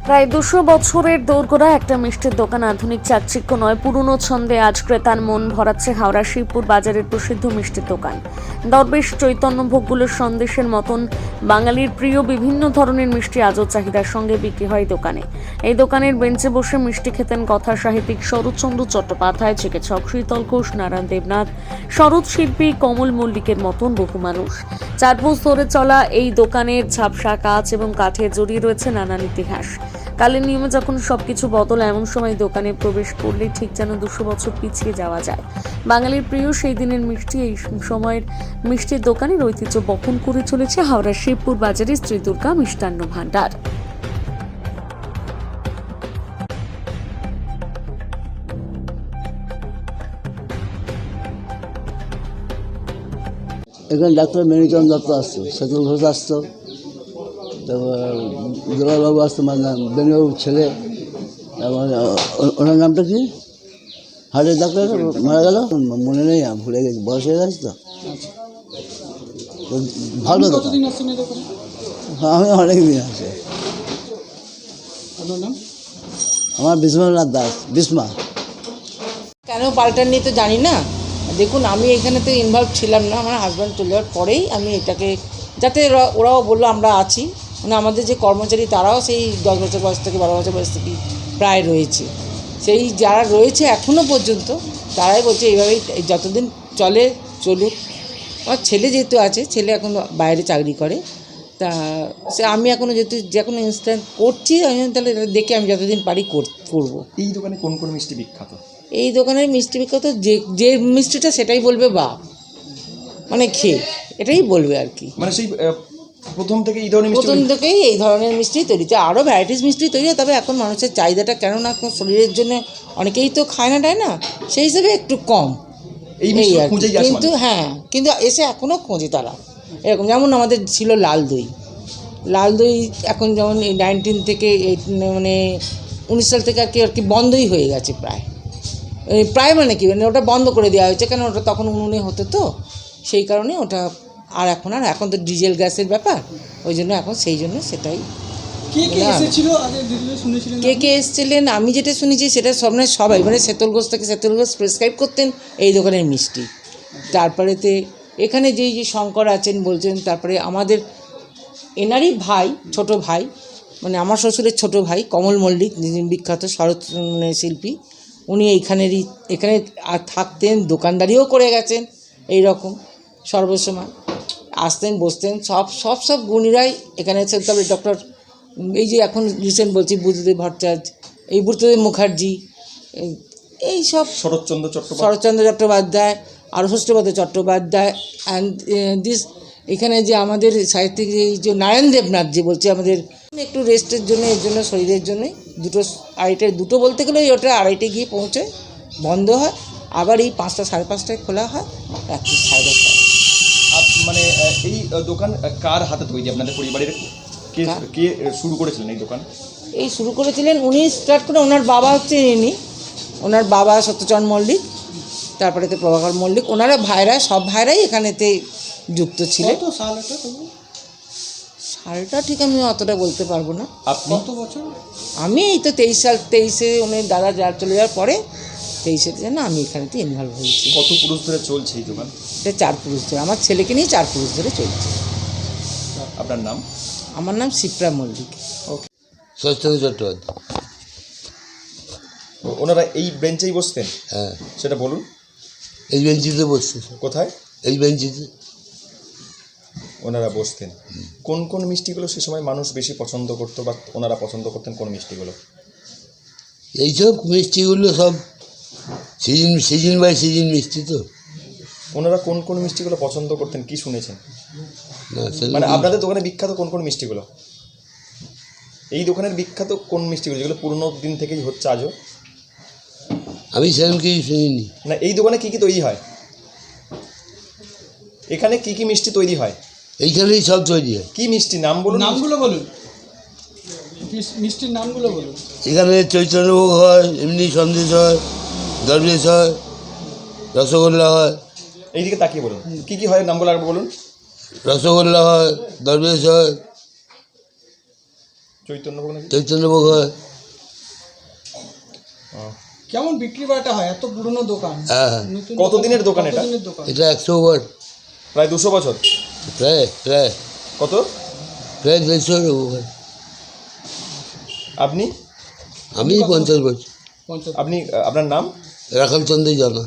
প্রায় 200 বছরের দোরগোড়া একটা মিষ্টির দোকান আধুনিক চাকচিক্য নয়, পুরনো ছন্দে আজ ক্রেতার মন ভরাচ্ছে হাওড়া শিবপুর বাজারের প্রসিদ্ধ মিষ্টির দোকান দরবেশ চৈতন্যভোগগুলোর সন্দেশের মতন বাঙালির প্রিয় বিভিন্ন ধরনের মিষ্টি আজও চাহিদার সঙ্গে বিক্রি হয় দোকানে। এই দোকানের বেঞ্চে বসে মিষ্টি খেতেন কথা সাহিত্যিক শরৎচন্দ্র চট্টোপাধ্যায়, চিকিৎসক শীতল ঘোষ, নারায়ণ দেবনাথ, শরৎ শিল্পী কমল মল্লিকের মতন বহু মানুষ। 4 বছর ধরে চলা এই দোকানের ঝাপসা কাঁচ এবং কাঠে জড়িয়ে রয়েছে নানান ইতিহাস। কালের নিয়মে যখন সবকিছু বদল, এমন সময় দোকানে প্রবেশ করলেই ঠিক যেন 200 বছর পিছিয়ে যাওয়া যায়। বাঙালির প্রিয় সেই দিনের মিষ্টি এই সময়ের মিষ্টির দোকানের ঐতিহ্য বহন করে চলেছে হাওড়া শিবপুর বাজারের শ্রী দুর্গা মিষ্টান্ন ভান্ডার। এখানে ডাক্তার মেনিচন্দ দত্ত আসতো, সেতুল ঘোষ আসতো, তারপর জোগাড়বাবু আসতো, মানে বেনিবাবুর ছেলে। তারপর ওনার নামটা কি, হার্টের ডাক্তার মারা গেল, মনে নেই, ভুলে গেছি, বয়স হয়ে গেছে তো। ভালো দোকান, আমি অনেক দিন আছে। আমার বিস্মনাথ দাস, বিস্মা। কেন পাল্টাননি তো জানি না। দেখুন, আমি এখানে তো ইনভলভ ছিলাম না, আমার হাজব্যান্ড চলে যাওয়ার পরেই আমি এটাকে, যাতে ওরাও বললো আমরা আছি, মানে আমাদের যে কর্মচারী তারাও সেই 10 বছর বয়স থেকে 12 বছর বয়স থেকে প্রায় রয়েছে। সেই যারা রয়েছে এখনও পর্যন্ত তারাই বলছে এইভাবেই যতদিন চলুক। আমার ছেলে যেহেতু আছে, ছেলে এখন বাইরে চাকরি করে, তা সে আমি এখনও যেহেতু যে কোনো ইনস্ট্যান্ট করছি, আমি তাহলে দেখে আমি যতদিন পারি করবো। এই দোকানে কোন কোন মিষ্টি বিখ্যাত? এই দোকানের মিষ্টি বিখ্যাত যে মিষ্টিটা সেটাই বলবে, মানে খেয়ে এটাই বলবে আর কি। মানে সেই প্রথম থেকে এই ধরনের প্রথম থেকেই এই ধরনের মিষ্টি তৈরি হচ্ছে, আরও ভ্যারাইটিস মিষ্টি তৈরি হয়, তবে এখন মানুষের চাহিদাটা কেননা এখন শরীরের জন্য অনেকেই তো খায় না টায় না, সেই হিসেবে একটু কম এই আর কি। কিন্তু কিন্তু এসে এখনও খোঁজে তারা, এরকম যেমন আমাদের ছিল লাল দই এখন যেমন এই 19 থেকে মানে 19 সাল থেকে আর কি বন্ধই হয়ে গেছে প্রায় মানে কি, মানে ওটা বন্ধ করে দেওয়া হয়েছে, কেন ওটা তখন উনুনে হতো তো, সেই কারণে ওটা এখন তো ডিজেল গ্যাসের ব্যাপার, ওই জন্য এখন সেই জন্য সেটাই। কে এসেছিলেন আমি যেটা শুনেছি সেটা সবাই, মানে সেতুল ঘোষ প্রেসক্রাইব করতেন এই দোকানের মিষ্টি। তারপরেতে এখানে যে শঙ্কর আছেন বলছেন, তারপরে আমাদের এনারই ভাই, ছোট ভাই, মানে আমার শ্বশুরের ছোট ভাই কমল মল্লিক, বিখ্যাত শরৎ শিল্পী, উনি এখানে থাকতেন, দোকানদারিও করে গেছেন, এই রকম সর্বসময় আসতেন বসতেন, সব গুণীরাই এখানে আছেন। তবে ডক্টর এই যে এখন রিসেন্ট বলছি বুদ্ধদেব ভট্টাচার্য, এই বুদ্ধদেব মুখার্জি, এই সব শরৎচন্দ্র চট্টোপাধ্যায়, আরও ষষ্ঠপদ চট্টোপাধ্যায়, অ্যান্ড এখানে যে আমাদের সাহিত্যিক এই যে নারায়ণ দেবনাথ, যে বলছে আমাদের একটু রেস্টের জন্য, এর জন্য শরীরের জন্য দুটো বলতে গেলে ওটা 2:30 গিয়ে পৌঁছায়, বন্ধ হয়, আবার এই 5টা 5:30টায় খোলা হয়, রাত্রি 10:30টায়। মানে এই দোকান কার হাতে তৈরি? আপনাদের পরিবারের কে শুরু করেছিলেন এই দোকান? এই শুরু করেছিলেন উনি, স্টার্ট করে ওনার বাবা হচ্ছে ওনার বাবা সত্যচন্দ্র মল্লিক, তারপরে তো প্রভাকর মল্লিক, ওনারা সব ভাইরাই এখানেতে যুক্ত ছিলেন। সালটা ঠিক আমি অতটা বলতে পারবো না। কত বছর? আমি এই তো 23 উনি দাদা চলে যাওয়ার পরে 23 জন্য আমি এখানেতে ইনভলভ হয়েছি। কত পুরুষ ধরে চলছে এই দোকান? এটা 4 পুরুষ ধরে, আমার ছেলেকে নিয়ে 4 পুরুষ ধরে চলছে। আপনার নাম? আমার নাম শিপ্রা মল্লিক। ওকে। শরৎচন্দ্র চট্টোপাধ্যায়। ওনারা এই বেঞ্চেই বসতেন? হ্যাঁ। সেটা বলুন। এই বেঞ্চিতে বসছে। কোথায়? এই বেঞ্চিতে ওনারা বসতেন। কোন কোন মিষ্টিগুলো সে সময় মানুষ বেশি পছন্দ করতো, বা ওনারা পছন্দ করতেন কোন মিষ্টিগুলো? এইসব মিষ্টিগুলো সব সিজন বাই সিজন মিষ্টি তো। ওনারা কোন কোন মিষ্টিগুলো পছন্দ করতেন, কি শুনেছেন? না, মানে আপনাদের দোকানে বিখ্যাত কোন কোন মিষ্টিগুলো? এই দোকানের বিখ্যাত কোন মিষ্টিগুলো যেগুলো পুরনো দিন থেকেই হচ্ছে আজও? আমি সেরকম কিছু শুনিনি। না, এই দোকানে কী কী তৈরি হয়? এখানে কি কি মিষ্টি তৈরি হয়? এইখানেই সব তৈরি হয়। কি মিষ্টি নাম বলুন? নামগুলো বলুন, মিষ্টির নামগুলো বলুন। এখানে চৈতন্যভোগ হয়, এমনি সন্দেশ হয়, দরবেশ হয়, রসগোল্লা হয়। এইদিকে তাকিয়ে বলুন কি কি হয়, নামগুলো আর বলুন। রসগোল্লা হয়, দরবেশ হয়, চৈতন্যভোগ নাকি? চৈতন্যভোগ হয়। কেমন বিক্রি বাটা হয় এত পুরনো দোকান? হ্যাঁ হ্যাঁ, নতুন কতদিনের দোকান এটা? কতদিনের দোকান? এটা 100 ওভার, প্রায় 200 বছর। প্রায় প্রায় কত? প্রায় 150 ওভার। আপনি আমি 50 বছর। পঞ্চাশ। আপনি আপনার নাম? রাখাল চন্দ্র জানা।